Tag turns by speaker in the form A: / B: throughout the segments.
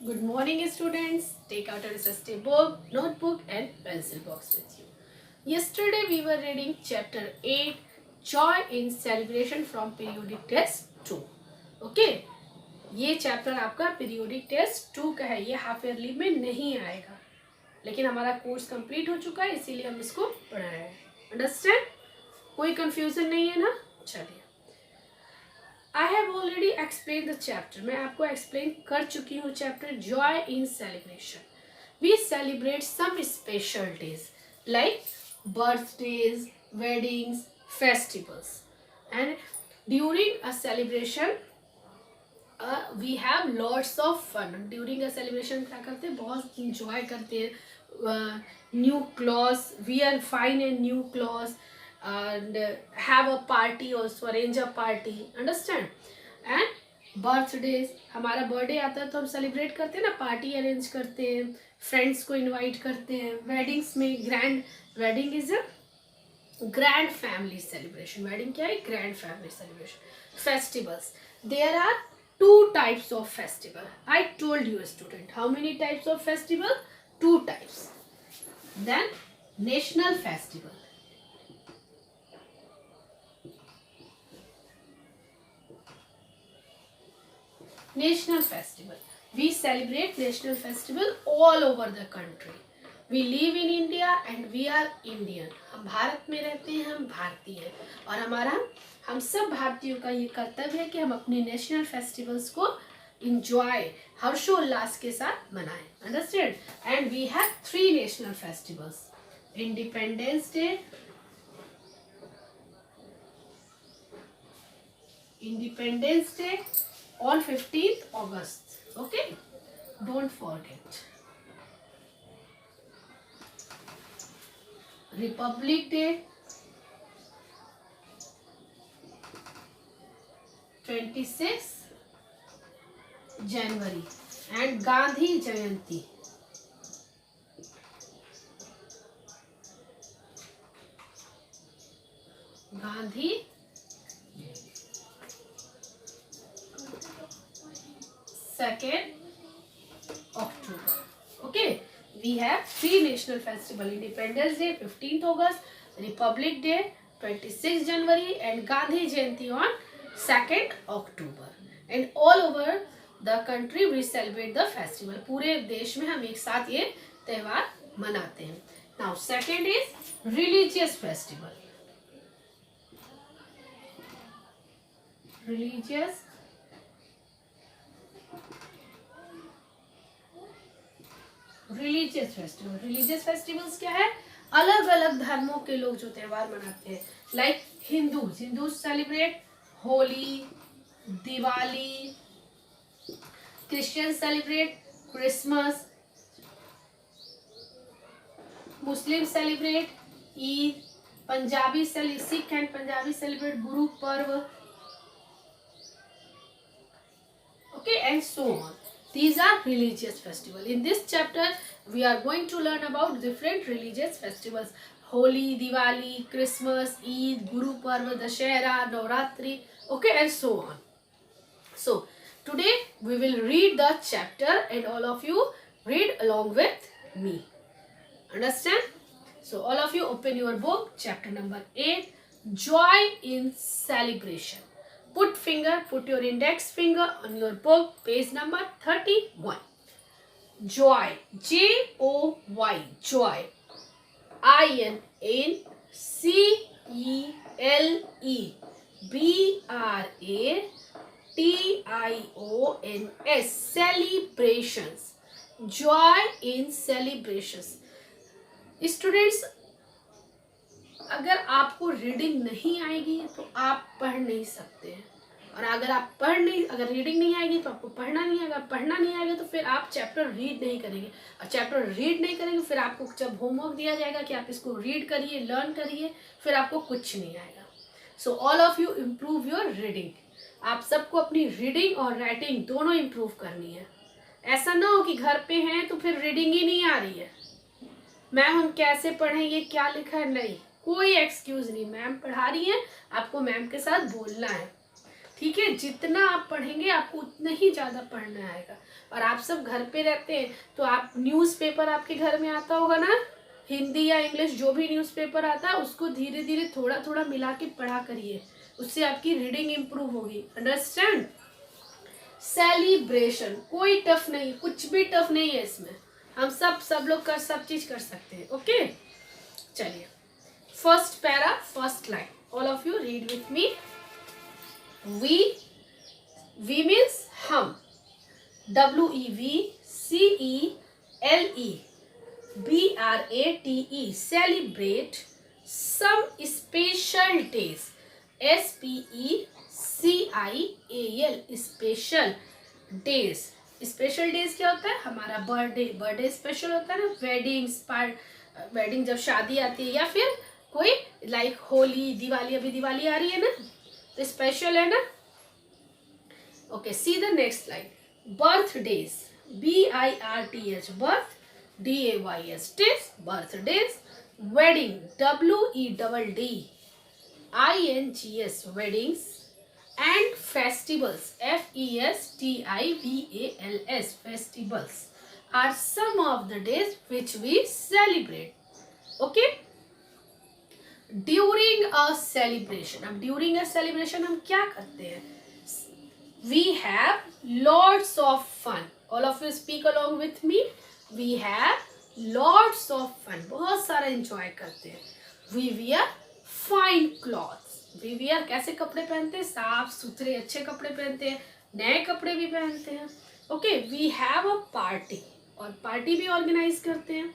A: Good morning, students. Take out a SST book, notebook, and pencil box with you. Yesterday, we were reading chapter 8, Joy in Celebration from Periodic Test 2. Okay? ये chapter आपका periodic test 2 का है. ये half yearly में नहीं आएगा, लेकिन हमारा कोर्स कंप्लीट हो चुका है, इसीलिए हम इसको पढ़ा रहे हैं. अंडरस्टैंड? कोई कंफ्यूजन नहीं है ना? चलिए. I have already explained the chapter. मैं आपको explain कर चुकी हूँ chapter Joy in Celebration. We celebrate some special days like birthdays, weddings, festivals, and during a celebration we have lots of fun. During a celebration क्या करते हैं? बहुत enjoy करते हैं. New clothes, wear fine and new clothes. And have a party also, arrange a party. Understand? And birthdays, हमारा birthday आता है तो हम सेलिब्रेट करते हैं ना, पार्टी अरेंज करते हैं, फ्रेंड्स को इनवाइट करते हैं. वेडिंग्स में grand wedding is a grand family celebration. Wedding क्या है? Grand family celebration. Festivals, there are 2 types of festival. I told you, student, how many types of festival? 2 types. Then national festival. National festival. We celebrate national festival all over the country. We live in India and we are Indian. हम भारत में रहते हैं, हम भारतीय हैं, और हम सब भारतीयों का ये कर्तव्य है कि हम अपने नेशनल फेस्टिवल्स को इंजॉय हर्षोल्लास के साथ मनाएं. Understand? And we have 3 national festivals. Independence Day, on 15th August. Okay, don't forget. Republic Day, 26th January, and Gandhi Jayanti. Gandhi second October. Okay, we have 3 national festival: Independence Day 15th August, Republic Day 26th January, and Gandhi Jayanti on 2nd October. And all over the country we celebrate the festival. पूरे देश में हम एक साथ ये त्योहार मनाते हैं. Now second is religious festival. Religious festivals क्या है? अलग अलग धर्मों के लोग जो त्योहार मनाते हैं. Like Hindu celebrate Holi, Diwali. Christian celebrate Christmas. Muslim celebrate Eid. Sikh and Punjabi celebrate Guru Parv. Okay, and so on. These are religious festivals. In this chapter, we are going to learn about different religious festivals: Holi, Diwali, Christmas, Eid, Guru Parva, Dashera, Navratri. Okay, and so on. So today we will read the chapter, and all of you read along with me. Understand? So all of you open your book, chapter number 8, Joy in Celebration. Put your index finger on your book, page number 31. Joy, Joy, joy. INCELEBRATIONS. Celebrations. Joy in celebrations. Students, अगर आपको reading नहीं आएगी तो आप पढ़ नहीं सकते हैं, और अगर रीडिंग नहीं आएगी तो आपको पढ़ना नहीं आएगा. पढ़ना नहीं आएगा तो फिर आप चैप्टर रीड नहीं करेंगे, और चैप्टर रीड नहीं करेंगे फिर आपको जब होमवर्क दिया जाएगा कि आप इसको रीड करिए, लर्न करिए, फिर आपको कुछ नहीं आएगा. So all of you improve your reading. आप सबको अपनी रीडिंग और राइटिंग दोनों इम्प्रूव करनी है. ऐसा ना हो कि घर पे हैं तो फिर रीडिंग ही नहीं आ रही है. मैम हम कैसे पढ़ें, ये क्या लिखा है? नहीं, कोई एक्सक्यूज नहीं. मैम पढ़ा रही है, आपको मैम के साथ बोलना है. ठीक है, जितना आप पढ़ेंगे आपको उतना ही ज़्यादा पढ़ना आएगा। और आप सब घर पे रहते हैं तो आप न्यूज़पेपर आपके घर में आता होगा ना, हिंदी या इंग्लिश जो भी न्यूज़पेपर आता है उसको धीरे धीरे थोड़ा थोड़ा मिला के पढ़ा करिए, उससे आपकी रीडिंग इम्प्रूव होगी। अंडरस्टैंड। सेलिब्रेशन कोई टफ नहीं, कुछ भी टफ नहीं है इसमें, हम सब लोग कर सब चीज कर सकते हैं। ओके, चलिए first para first line, all of you read with me. We means हम, WEVCELEBRATE celebrate some special days, SPECIAL special days. Special days क्या होता है? हमारा बर्थडे स्पेशल होता है ना, वेडिंग जब शादी आती है, या फिर कोई लाइक होली, दिवाली, अभी दिवाली आ रही है ना तो स्पेशल है ना। Okay, see the next line, birthdays, BIRTH birth, DAYS days, birthdays, wedding, WEDDINGS weddings, and festivals, FESTIVALS festivals are some of the days which we celebrate. Okay, during a celebration, अब during a celebration हम क्या करते हैं? We have lots of fun. All of you speak along with me. We have lots of fun. बहुत सारा enjoy करते हैं। We wear fine clothes. We wear कैसे कपड़े पहनते हैं? साफ सुथरे अच्छे कपड़े पहनते हैं, नए कपड़े भी पहनते हैं। Okay, we have a party, और पार्टी भी ऑर्गेनाइज करते हैं।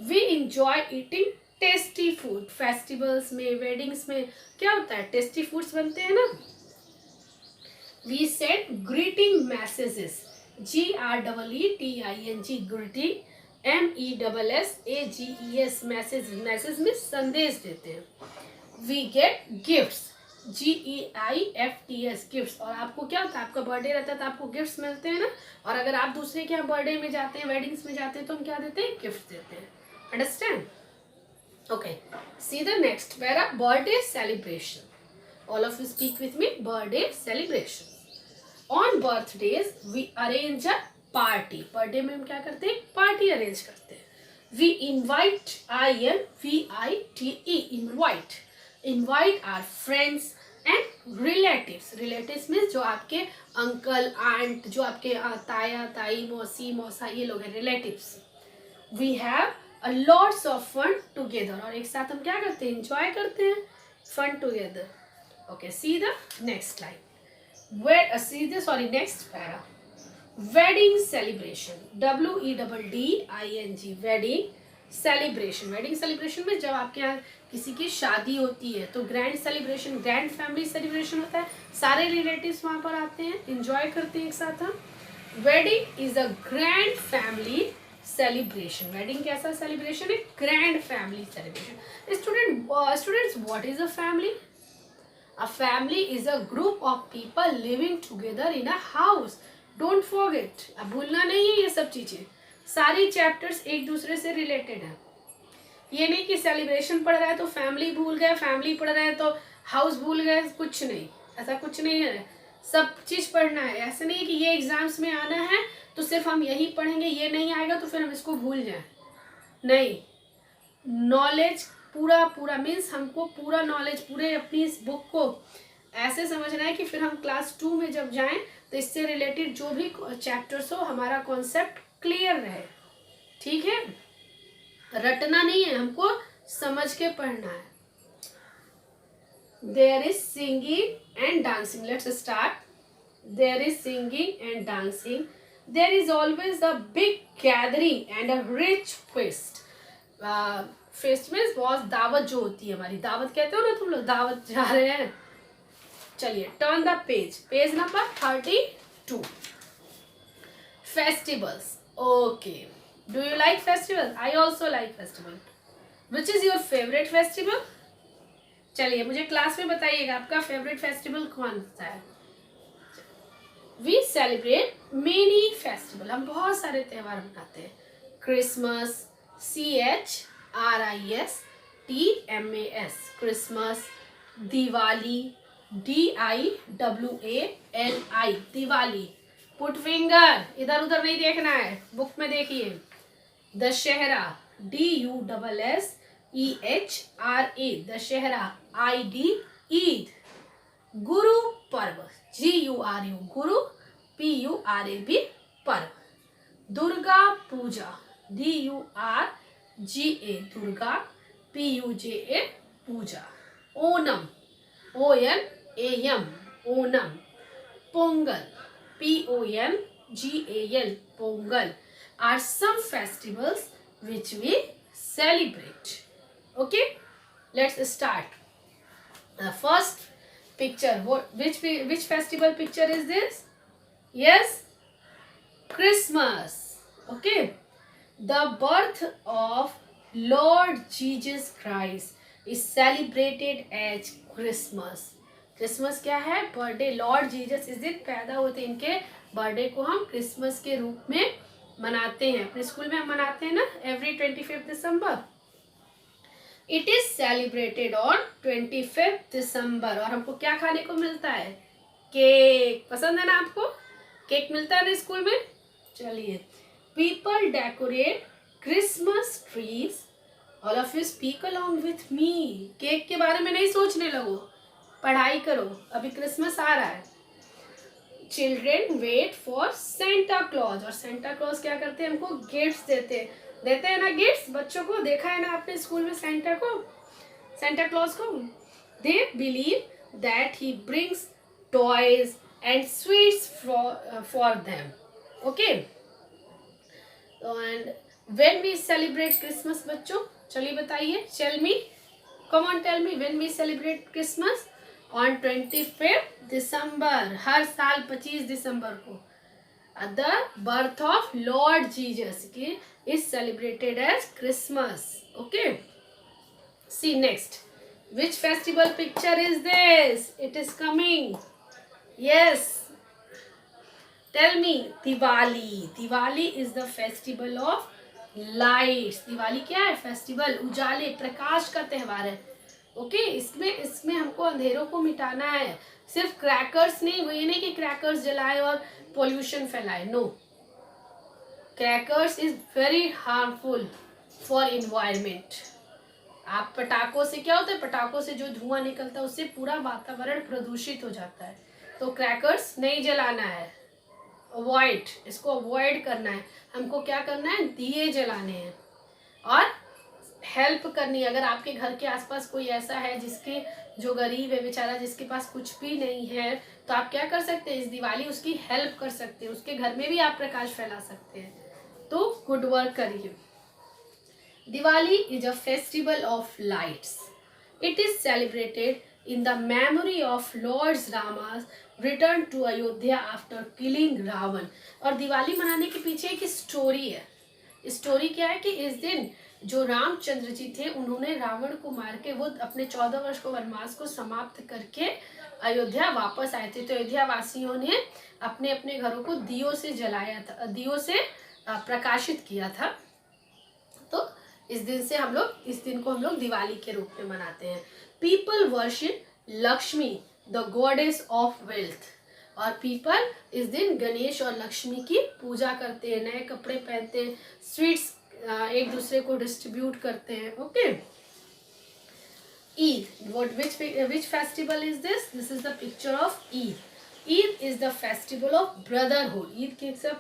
A: We enjoy eating tasty food. Festivals में, वेडिंग्स में क्या होता है? टेस्टी फूड्स बनते हैं ना। We send greeting messages, GREETING greeting, MESSAGES message में संदेश देते हैं। We get gifts, GIFTS gifts. और आपको क्या होता है? आपका बर्थडे रहता है तो आपको गिफ्ट्स मिलते हैं ना, और अगर आप दूसरे के यहाँ बर्थडे में जाते हैं, वेडिंग्स में जाते हैं तो हम क्या देते हैं? गिफ्ट देते हैं। Understand. Okay, see the next para, birthday celebration. All of you speak with me, birthday celebration. On birthdays we arrange a party. Birthday में हम क्या करते हैं? पार्टी अरेंज करते हैं। We invite, INVITE invite our friends and relatives. Relatives means जो आपके uncle, aunt, जो आपके ताया, ताई, मौसी, मौसा, ये लोग हैं relatives. We have a lots of fun together. और एक साथ हम क्या करते हैं? Enjoy करते हैं, fun together. Okay, see the next line. Next para. Wedding celebration, WEDDING wedding celebration. Wedding celebration में जब आपके यहाँ किसी की शादी होती है तो grand celebration, grand family celebration होता है, सारे रिलेटिव्स वहाँ पर आते हैं, एंजॉय करते हैं एक साथ हम। Wedding is a grand family celebration. Wedding कैसा सेलिब्रेशन है? Grand family celebration. Students, what is a family? A family is a group of people living together in a house. Don't forget. अब भूलना नहीं है ये सब चीजें, सारी चैप्टर्स एक दूसरे से रिलेटेड है। ये नहीं कि सेलिब्रेशन पढ़ रहा है तो फैमिली भूल गए, फैमिली पढ़ रहा है तो हाउस भूल गए, कुछ नहीं, ऐसा कुछ नहीं है। सब चीज पढ़ना है। ऐसा नहीं है कि ये एग्जाम्स में आना है तो सिर्फ हम यही पढ़ेंगे, ये नहीं आएगा तो फिर हम इसको भूल जाए। नहीं, नॉलेज पूरा मीन्स हमको पूरा नॉलेज, पूरे अपनी इस बुक को ऐसे समझना है कि फिर हम क्लास 2 में जब जाएं तो इससे रिलेटेड जो भी चैप्टर्स हो हमारा कॉन्सेप्ट क्लियर रहे। ठीक है, रटना नहीं है, हमको समझ के पढ़ना है। There is singing and dancing. Let's start. There is singing and dancing. There is always a big gathering and a rich fest. Fest में बहुत दावत जो होती है, हमारी दावत कहते हो ना तुम लोग, दावत जा रहे हैं। चलिए, turn the page, page number 32। Festivals. Okay, do you like festival? I also like festival. Which is your favourite festival? चलिए मुझे क्लास में बताइएगा आपका फेवरेट फेस्टिवल कौन सा है। We celebrate many festival. हम बहुत सारे त्योहार मनाते हैं। Christmas, CHRISTMAS, Christmas, Diwali, DIWALI, Diwali. Put finger, इधर उधर नहीं देखना है, बुक में देखिए. Dussehra, DUSSEHRA, Dussehra. ID, Eid. Guru Parv, GURU, Guru. PURAB, Parv. Durga Puja, DURGA, Durga. PUJA, Puja. Onam, ONAM, Onam. Pongal, PONGAL, Pongal are some festivals which we celebrate. Okay, let's start. The first picture, which festival picture is this? Yes, Christmas. Okay, the birth of Lord Jesus Christ is celebrated as Christmas. Christmas क्या है? Birthday. Lord Jesus इस दिन पैदा होते हैं, इनके birthday को हम क्रिसमस के रूप में मनाते हैं. अपने स्कूल में हम मनाते हैं ना, every 25 December. It is celebrated on 25 दिसंबर. और हमको क्या खाने को मिलता है? केक. पसंद है ना आपको? केक मिलता है ना स्कूल में. चलिए, people decorate Christmas trees. All of you speak along with me. Cake के बारे में नहीं सोचने लगो, पढ़ाई करो, अभी क्रिसमस आ रहा है. Children wait for Santa Claus. और सेंटा क्लॉज क्या करते हैं? हमको गिफ्ट्स देते हैं ना, गिफ्ट्स. बच्चों को देखा है ना आपने स्कूल में सेंटा क्लॉज को. They believe that he brings toys and sweets for them. Okay, and when we celebrate Christmas बच्चों, चलिए बताइए. Come on tell me, when we celebrate Christmas? On 25 December. हर साल 25 दिसंबर को the birth of Lord Jesus की is celebrated as Christmas. Okay, see next. Which festival picture is this? It is coming. Yes, tell me. Diwali. Diwali is the festival of lights. Diwali क्या है? Festival, उजाले, प्रकाश का त्यौहार है. ओके, इसमें हमको अंधेरों को मिटाना है. सिर्फ क्रैकर्स नहीं, वो ये नहीं कि क्रैकर्स जलाए और पोल्यूशन फैलाए. No, crackers is very harmful for environment. आप पटाखों से क्या होता है? पटाखों से जो धुआं निकलता है उससे पूरा वातावरण प्रदूषित हो जाता है. तो क्रैकर्स नहीं जलाना है. अवॉइड, इसको अवॉइड करना है. हमको क्या करना है? दिए जलाने हैं और हेल्प करनी. अगर आपके घर के आसपास कोई ऐसा है जिसके जो गरीब है बेचारा, जिसके पास कुछ भी नहीं है, तो आप क्या कर सकते हैं? इस दिवाली उसकी हेल्प कर सकते हैं. उसके घर में भी आप प्रकाश फैला सकते हैं. तो गुड वर्क करिए. Diwali is a festival of lights. It is celebrated in the memory of Lord Rama's return to Ayodhya after killing Ravana. और दिवाली मनाने के पीछे एक स्टोरी है. स्टोरी क्या है कि इस दिन जो रामचंद्र जी थे, उन्होंने रावण को मार के वो अपने 14 वर्ष को वनवास को समाप्त करके अयोध्या वापस आए थे. तो अयोध्या वासियों ने अपने अपने घरों को दियों से जलाया था, दियों से प्रकाशित किया था. तो इस दिन को हम लोग दिवाली के रूप में मनाते हैं. People worship Lakshmi, the goddess of wealth. और पीपल इस दिन गणेश और लक्ष्मी की पूजा करते हैं, नए कपड़े पहनते हैं, स्वीट्स एक दूसरे को डिस्ट्रीब्यूट करते हैं. Okay, Eid. Which festival is this? This is the picture of Eid. Eid is the festival of brotherhood. Eid किसका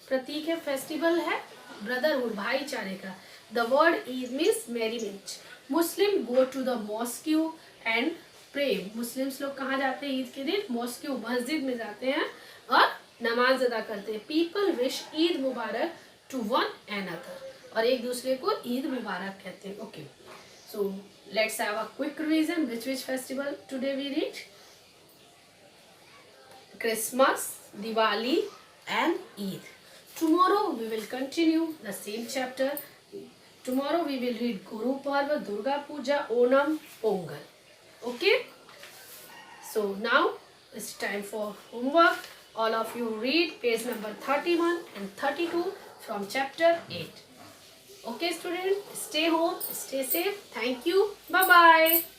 A: प्रतीक है? फेस्टिवल है ब्रदरहुड, भाईचारे का. The word Eid means merriment. Muslim go to the mosque and pray. Muslims लोग कहाँ जाते हैं ईद के दिन? मॉस्क्यू, मस्जिद में जाते हैं और नमाज अदा करते हैं. People wish Eid Mubarak to one another. और एक दूसरे को ईद मुबारक कहते हैं. Okay, so let's have a quick revision. Which festival today we read? Christmas, Diwali and Eid. Tomorrow we will continue the same chapter. Tomorrow we will read Guru Parva, Durga Puja, Onam, Pongal. Okay? So now it's time for homework. All of you read page number 31 and 32 from chapter 8. Okay students, stay home, stay safe. Thank you. Bye-bye.